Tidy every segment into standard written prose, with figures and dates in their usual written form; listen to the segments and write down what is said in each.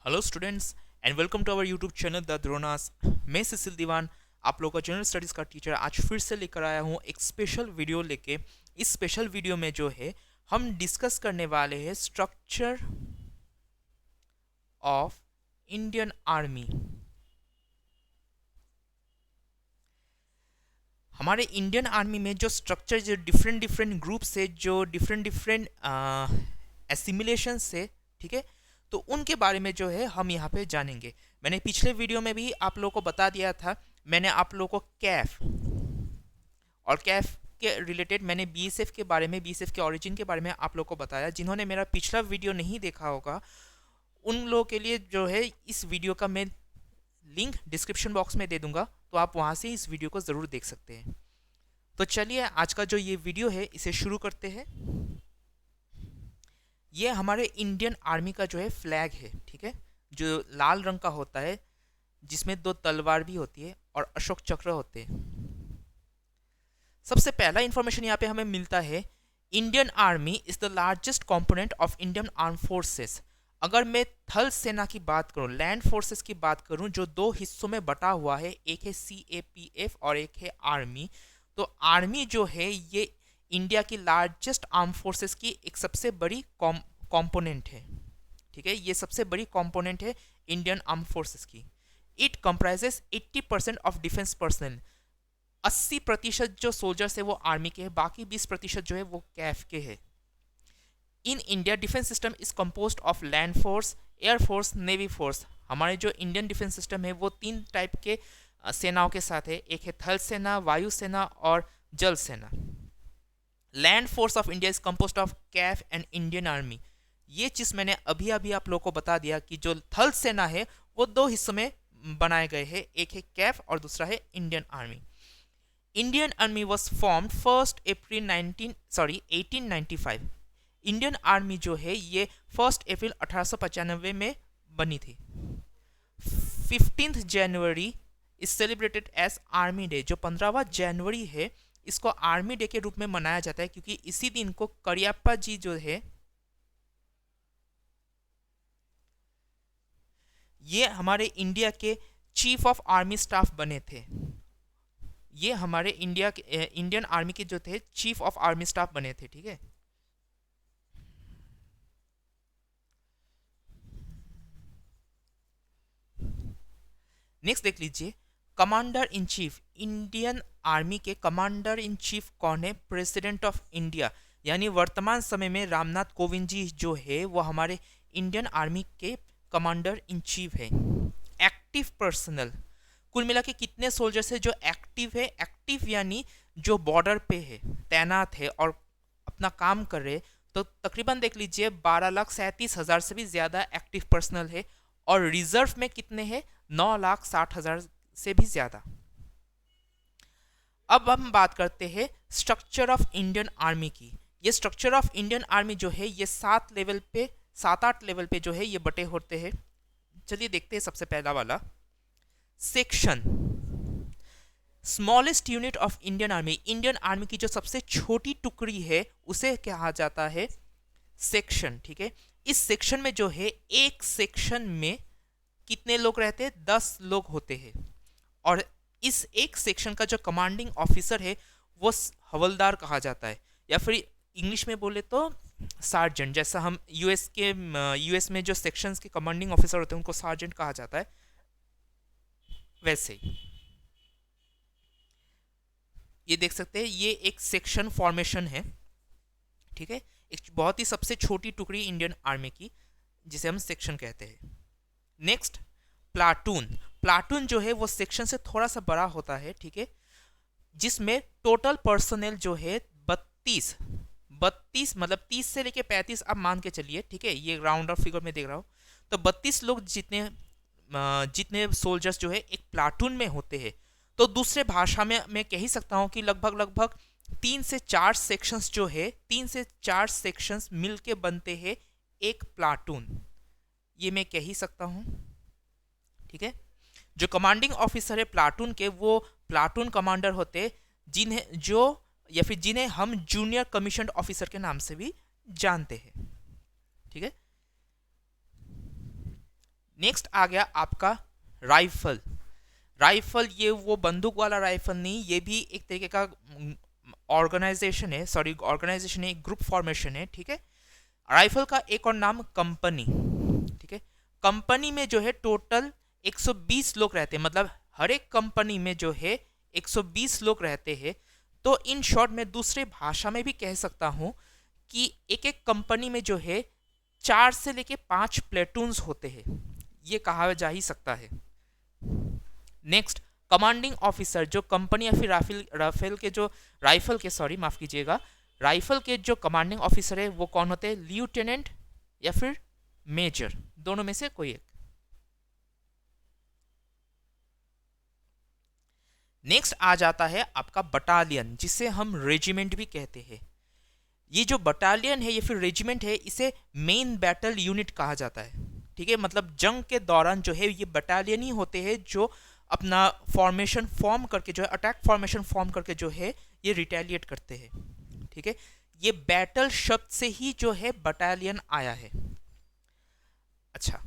Hello students and welcome to our YouTube channel the Dronas. मैं सुशील दीवान, आप लोगों का जनरल स्टडीज़ का टीचर, आज फिर से लेकर आया हूँ एक स्पेशल वीडियो लेके। इस स्पेशल वीडियो में जो है हम डिस्कस करने वाले हैं स्ट्रक्चर ऑफ इंडियन आर्मी। हमारे इंडियन आर्मी में जो स्ट्रक्चर, जो डिफरेंट डिफरेंट ग्रुप से, जो डिफरेंट डिफरेंट एसिमिलेशन से, ठीक है, तो उनके बारे में जो है हम यहाँ पे जानेंगे। मैंने पिछले वीडियो में भी आप लोगों को बता दिया था। मैंने आप लोगों को कैफ और कैफ के रिलेटेड मैंने बीएसएफ के बारे में, बीएसएफ के ओरिजिन के बारे में आप लोगों को बताया। जिन्होंने मेरा पिछला वीडियो नहीं देखा होगा उन लोगों के लिए जो है इस वीडियो का मैं लिंक डिस्क्रिप्शन बॉक्स में दे दूंगा, तो आप वहाँ से इस वीडियो को ज़रूर देख सकते हैं। तो चलिए आज का जो ये वीडियो है इसे शुरू करते हैं। ये हमारे इंडियन आर्मी का जो है फ्लैग है, ठीक है, जो लाल रंग का होता है, जिसमें दो तलवार भी होती है और अशोक चक्र होते हैं। सबसे पहला इंफॉर्मेशन यहाँ पे हमें मिलता है, Indian army is the largest component of Indian arm forces. अगर मैं थल सेना की बात करूं, लैंड फोर्सेस की बात करूं, जो दो हिस्सों में बटा हुआ है, एक है CAPF और एक है आर्मी। तो आर्मी जो है ये इंडिया की लार्जेस्ट आर्म फोर्सेस की एक सबसे बड़ी कंपोनेंट है, ठीक है, ये सबसे बड़ी कंपोनेंट है इंडियन आर्म फोर्सेस की। It comprises 80% of defence personnel. 80% जो सोल्जर्स है वो आर्मी के हैं, बाकी 20% जो है वो कैफ के है। In India defence system is composed of land force, air force, navy force. हमारे जो इंडियन डिफेंस सिस्टम है वो 3 टाइप के सेनाओं के साथ है। एक है थल सेना, वायु सेना और जल सेना। Land force of India is composed of Kaif and Indian army. ये चीज़ मैंने अभी अभी आप लोगों को बता दिया कि जो थल सेना है वो 2 हिस्सों में बनाए गए हैं, एक है कैफ और दूसरा है Indian army. Indian army was formed 1 April 1895। Indian army जो है ये 1 अप्रैल 1895 में बनी थी। 15 January is celebrated as army day. जो 15वां जनवरी है इसको आर्मी डे के रूप में मनाया जाता है, क्योंकि इसी दिन को करियप्पा जी जो है ये हमारे इंडिया के चीफ ऑफ आर्मी स्टाफ बने थे। ये हमारे इंडियन आर्मी के जो थे चीफ ऑफ आर्मी स्टाफ बने थे, ठीक है। नेक्स्ट देख लीजिए, commander in chief. Indian army के कमांडर इन चीफ कौन है? प्रेसिडेंट ऑफ इंडिया, यानी वर्तमान समय में रामनाथ कोविंद जी जो है वो हमारे इंडियन आर्मी के कमांडर इन चीफ है। एक्टिव पर्सनल, कुल मिला के कितने सोल्जर्स है जो एक्टिव है? एक्टिव यानी जो बॉर्डर पे है, तैनात है और अपना काम कर रहे, तो तकरीबन देख लीजिए 12,37,000 से भी ज़्यादा एक्टिव पर्सनल है। और रिजर्व में कितने हैं? 9,60,000 से भी ज़्यादा। अब हम बात करते हैं स्ट्रक्चर ऑफ इंडियन आर्मी की। ये स्ट्रक्चर ऑफ इंडियन आर्मी जो है ये 7-8 लेवल पे जो है ये बटे होते हैं। चलिए देखते हैं सबसे पहला वाला section. Smallest unit of Indian army. Indian army की जो सबसे छोटी टुकड़ी है उसे कहा जाता है सेक्शन, ठीक है। इस सेक्शन में जो है, एक सेक्शन में कितने लोग रहते हैं? 10 लोग होते हैं। और इस एक सेक्शन का जो कमांडिंग ऑफिसर है वो हवलदार कहा जाता है, या फिर इंग्लिश में बोले तो सार्जेंट। जैसा हम यूएस में जो सेक्शंस के कमांडिंग ऑफिसर होते हैं उनको सार्जेंट कहा जाता है, वैसे ही ये देख सकते हैं, ये एक सेक्शन फॉर्मेशन है, ठीक है। एक बहुत ही सबसे छोटी टुकड़ी इंडियन आर्मी की, जिसे हम सेक्शन कहते हैं। Next platoon. प्लाटून जो है वो सेक्शन से थोड़ा सा बड़ा होता है, ठीक है, जिसमें टोटल पर्सनल जो है 32 मतलब 30 से लेके 35 आप मान के चलिए, ठीक है, ये राउंड ऑफ फिगर में देख रहा हूँ। तो 32 लोग जितने सोल्जर्स जो है एक प्लाटून में होते हैं। तो दूसरे भाषा में मैं कह ही सकता हूँ कि लगभग 3 से 4 सेक्शंस जो है, 3 से 4 सेक्शंस मिलके बनते हैं एक प्लाटून, ये मैं कह ही सकता हूँ, ठीक है। जो कमांडिंग ऑफिसर है प्लाटून के, वो प्लाटून कमांडर होते जिन्हें हम जूनियर कमीशन ऑफिसर के नाम से भी जानते हैं, ठीक है। नेक्स्ट आ गया आपका राइफल। राइफल ये वो बंदूक वाला राइफल नहीं, ये भी एक तरीके का ऑर्गेनाइजेशन है, सॉरी ऑर्गेनाइजेशन है, ग्रुप फॉर्मेशन है, ठीक है। राइफल का एक और नाम कंपनी, ठीक है। कंपनी में जो है टोटल 120 लोग रहते हैं, मतलब हर एक कंपनी में जो है 120 लोग रहते हैं। तो इन शॉर्ट में दूसरे भाषा में भी कह सकता हूं कि एक एक कंपनी में जो है 4 से लेके 5 प्लेटून्स होते हैं, ये कहा जा ही सकता है। नेक्स्ट, कमांडिंग ऑफिसर, जो कंपनी या फिर राफेल के जो राइफल के, सॉरी माफ कीजिएगा, राइफल के जो कमांडिंग ऑफिसर है वो कौन होते हैं? लिeutenant या फिर मेजर, दोनों में से कोई एक। नेक्स्ट आ जाता है आपका बटालियन, जिसे हम रेजिमेंट भी कहते हैं। ये जो बटालियन है या फिर रेजिमेंट है, इसे मेन बैटल यूनिट कहा जाता है, ठीक है। मतलब जंग के दौरान जो है ये बटालियन ही होते हैं जो अपना फॉर्मेशन फॉर्म करके जो है, अटैक फॉर्मेशन फॉर्म करके जो है ये रिटेलिएट करते हैं, ठीक है। ये बैटल शब्द से ही जो है बटालियन आया है। अच्छा,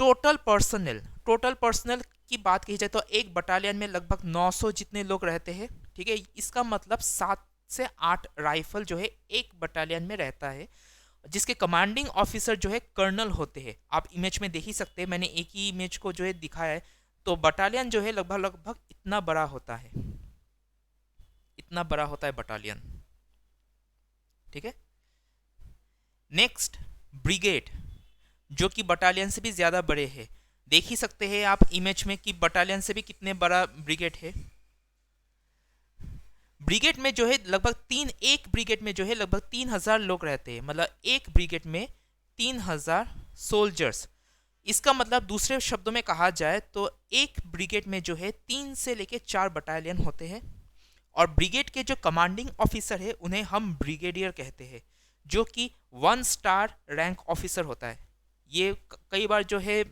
टोटल पर्सनल की बात की जाए तो एक बटालियन में लगभग 900 जितने लोग रहते हैं, ठीक है। इसका मतलब 7 से 8 राइफल जो है एक बटालियन में रहता है, जिसके कमांडिंग ऑफिसर जो है कर्नल होते हैं। आप इमेज में देख ही सकते हैं, मैंने एक ही इमेज को जो है दिखाया है। तो बटालियन जो है लगभग इतना बड़ा होता है, इतना बड़ा होता है बटालियन, ठीक है। नेक्स्ट, ब्रिगेड, जो कि बटालियन से भी ज्यादा बड़े हैं। देख ही सकते हैं आप इमेज में कि बटालियन से भी कितने बड़ा ब्रिगेड है। ब्रिगेड में जो है लगभग एक ब्रिगेड में जो है लगभग 3000 लोग रहते हैं, मतलब एक ब्रिगेड में 3000 सोल्जर्स। इसका मतलब दूसरे शब्दों में कहा जाए तो एक ब्रिगेड में जो है 3 से लेके 4 बटालियन होते हैं। और ब्रिगेड के जो कमांडिंग ऑफिसर है उन्हें हम ब्रिगेडियर कहते हैं, जो कि 1 स्टार रैंक ऑफिसर होता है। ये कई बार जो है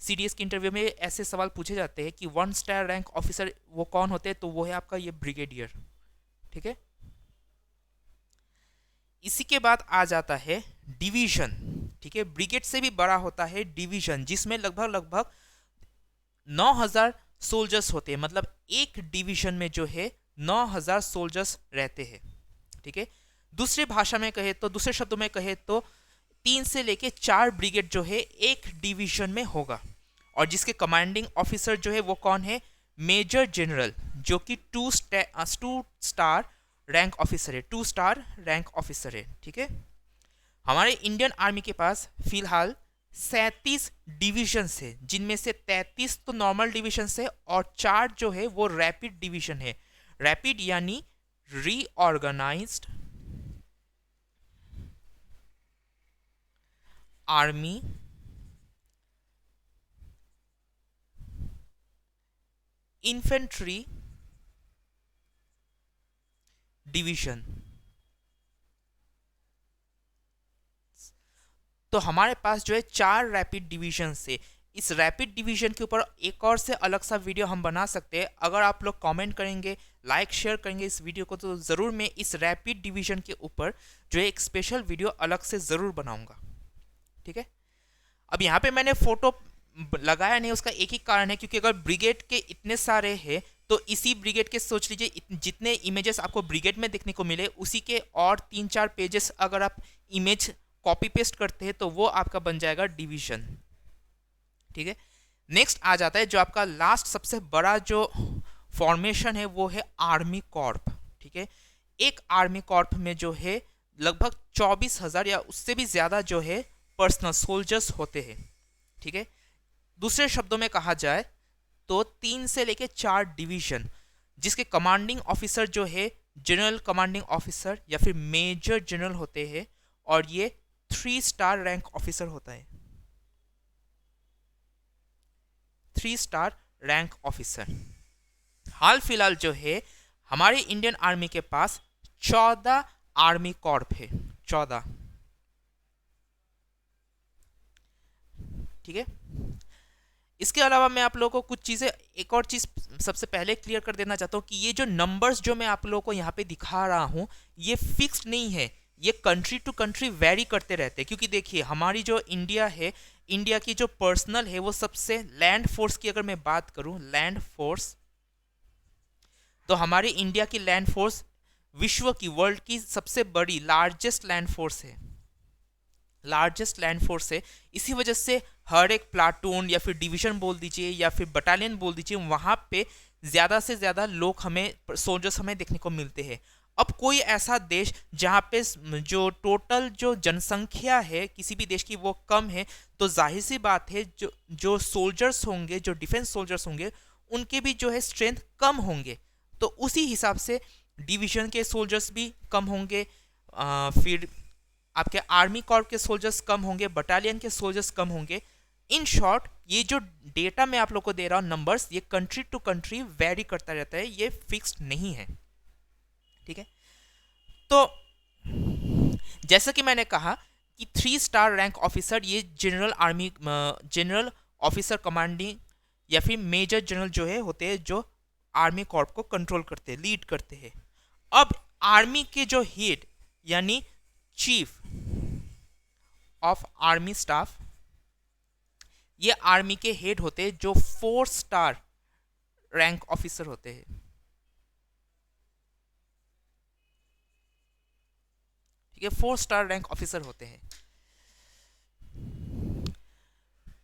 सीडीएस के इंटरव्यू में ऐसे सवाल पूछे जाते हैं कि 1 स्टार रैंक ऑफिसर वो कौन होते हैं, तो वो है आपका ये ब्रिगेडियर, ठीक है। इसी के बाद आ जाता है डिवीजन, ठीक है। ब्रिगेड से भी बड़ा होता है डिवीजन, जिसमें लगभग 9000 सोल्जर्स होते हैं, मतलब एक डिवीजन में जो है 9000 सोल्जर्स रहते हैं, ठीक है। दूसरे भाषा में कहे तो, दूसरे शब्दों में कहे तो 3 से लेके 4 ब्रिगेड जो है एक डिवीजन में होगा। और जिसके कमांडिंग ऑफिसर जो है वो कौन है? मेजर जनरल, जो कि 2 स्टार रैंक ऑफिसर है, 2 स्टार रैंक ऑफिसर है, ठीक है। हमारे इंडियन आर्मी के पास फिलहाल 37 डिविजन है, जिनमें से 33 तो नॉर्मल डिविजन है और 4 जो है वो रैपिड डिवीजन है। रैपिड यानी रीऑर्गेनाइज्ड आर्मी इन्फेंट्री डिवीजन। तो हमारे पास जो है 4 रैपिड डिवीजन से, इस रैपिड डिवीजन के ऊपर एक और से अलग सा वीडियो हम बना सकते हैं। अगर आप लोग कमेंट करेंगे, लाइक शेयर करेंगे इस वीडियो को, तो ज़रूर मैं इस रैपिड डिवीजन के ऊपर जो है एक स्पेशल वीडियो अलग से ज़रूर बनाऊंगा, ठीक है। अब यहाँ पे मैंने फोटो लगाया नहीं, उसका एक ही कारण है, क्योंकि अगर ब्रिगेड के इतने सारे हैं तो इसी ब्रिगेड के सोच लीजिए जितने इमेजेस आपको ब्रिगेड में देखने को मिले, उसी के और 3-4 पेजेस अगर आप इमेज कॉपी पेस्ट करते हैं तो वो आपका बन जाएगा डिवीजन, ठीक है। नेक्स्ट आ जाता है जो आपका लास्ट सबसे बड़ा जो फॉर्मेशन है वो है आर्मी कॉर्प, ठीक है। एक आर्मी कॉर्प में जो है लगभग 24,000 या उससे भी ज्यादा जो है पर्सनल सोल्जर्स होते हैं, ठीक है। दूसरे शब्दों में कहा जाए तो 3 से लेके 4 डिवीजन, जिसके कमांडिंग ऑफिसर जो है जनरल कमांडिंग ऑफिसर या फिर मेजर जनरल होते हैं, और ये 3 स्टार रैंक ऑफिसर होता है, 3 स्टार रैंक ऑफिसर। हाल फिलहाल जो है हमारे इंडियन आर्मी के पास 14 आर्मी कॉर्प है, 14, ठीक है। इसके अलावा मैं आप लोगों को कुछ चीज़ें, एक और चीज़ सबसे पहले क्लियर कर देना चाहता हूँ कि ये जो नंबर्स जो मैं आप लोगों को यहाँ पे दिखा रहा हूँ ये फिक्स्ड नहीं है, ये कंट्री टू कंट्री वेरी करते रहते हैं, क्योंकि देखिए हमारी जो इंडिया है, इंडिया की जो पर्सनल है वो सबसे, लैंड फोर्स की अगर मैं बात करूं, लैंड फोर्स, तो हमारी इंडिया की लैंड फोर्स विश्व की, वर्ल्ड की सबसे बड़ी लार्जेस्ट लैंड फोर्स है, लार्जेस्ट लैंड फोर्स है। इसी वजह से हर एक प्लाटून या फिर डिवीजन बोल दीजिए या फिर बटालियन बोल दीजिए, वहाँ पे ज़्यादा से ज़्यादा लोग हमें, सोल्जर्स हमें देखने को मिलते हैं। अब कोई ऐसा देश जहाँ पे जो टोटल जो जनसंख्या है किसी भी देश की वो कम है, तो जाहिर सी बात है जो जो सोल्जर्स होंगे, जो डिफेंस सोल्जर्स होंगे, उनके भी जो है स्ट्रेंथ कम होंगे। तो उसी हिसाब से डिवीजन के सोल्जर्स भी कम होंगे, फिर आपके आर्मी कॉर्प के सोल्जर्स कम होंगे, बटालियन के सोल्जर्स कम होंगे। इन शॉर्ट, ये जो डेटा मैं आप लोग को दे रहा हूँ, नंबर्स, ये कंट्री टू कंट्री वेरी करता रहता है, ये फिक्स्ड नहीं है, ठीक है। तो जैसा कि मैंने कहा कि 3 स्टार रैंक ऑफिसर ये general army, general officer commanding या फिर मेजर जनरल जो है होते हैं, जो आर्मी कॉर्प को कंट्रोल करते हैं, लीड करते हैं। अब आर्मी के जो हेड यानी चीफ ऑफ आर्मी स्टाफ, ये आर्मी के हेड होते हैं जो 4 स्टार रैंक ऑफिसर होते हैं, ठीक है, 4 स्टार रैंक ऑफिसर होते हैं।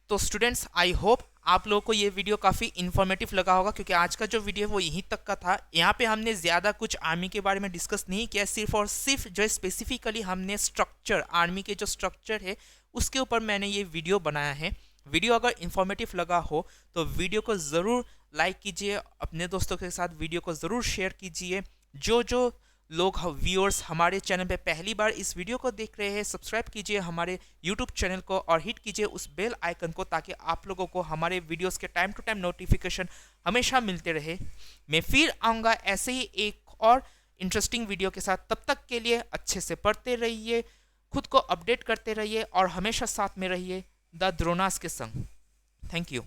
तो स्टूडेंट्स, आई होप आप लोगों को ये वीडियो काफ़ी इन्फॉर्मेटिव लगा होगा, क्योंकि आज का जो वीडियो है वो यहीं तक का था। यहाँ पे हमने ज़्यादा कुछ आर्मी के बारे में डिस्कस नहीं किया, सिर्फ और सिर्फ जो है स्पेसिफिकली हमने स्ट्रक्चर, आर्मी के जो स्ट्रक्चर है उसके ऊपर मैंने ये वीडियो बनाया है। वीडियो अगर इन्फॉर्मेटिव लगा हो तो वीडियो को ज़रूर लाइक कीजिए, अपने दोस्तों के साथ वीडियो को ज़रूर शेयर कीजिए। जो लोग व्यूअर्स हमारे चैनल पे पहली बार इस वीडियो को देख रहे हैं, सब्सक्राइब कीजिए हमारे यूट्यूब चैनल को और हिट कीजिए उस बेल आइकन को, ताकि आप लोगों को हमारे वीडियोस के टाइम टू टाइम नोटिफिकेशन हमेशा मिलते रहे। मैं फिर आऊँगा ऐसे ही एक और इंटरेस्टिंग वीडियो के साथ। तब तक के लिए अच्छे से पढ़ते रहिए, खुद को अपडेट करते रहिए और हमेशा साथ में रहिए द द्रोणास के संग। Thank you.